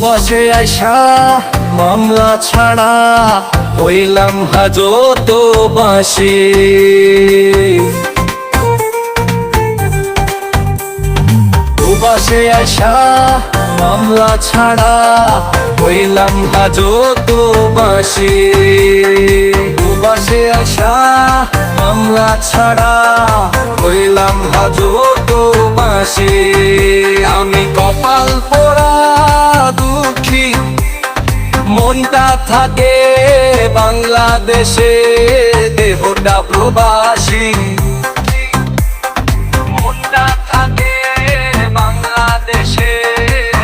বসে আইসা মামলা ছাড়া হইলাম হাজত বাসি। বসে আইসা মামলা ছাড়া হইলাম হাজত বাসি। বসে আইসা মামলা ছাড়া হইলাম হাজত বাসি। আমি কপাল পোড়া দুঃখী, মনটা থাকে বাংলাদেশে, দেহটা প্রবাসী।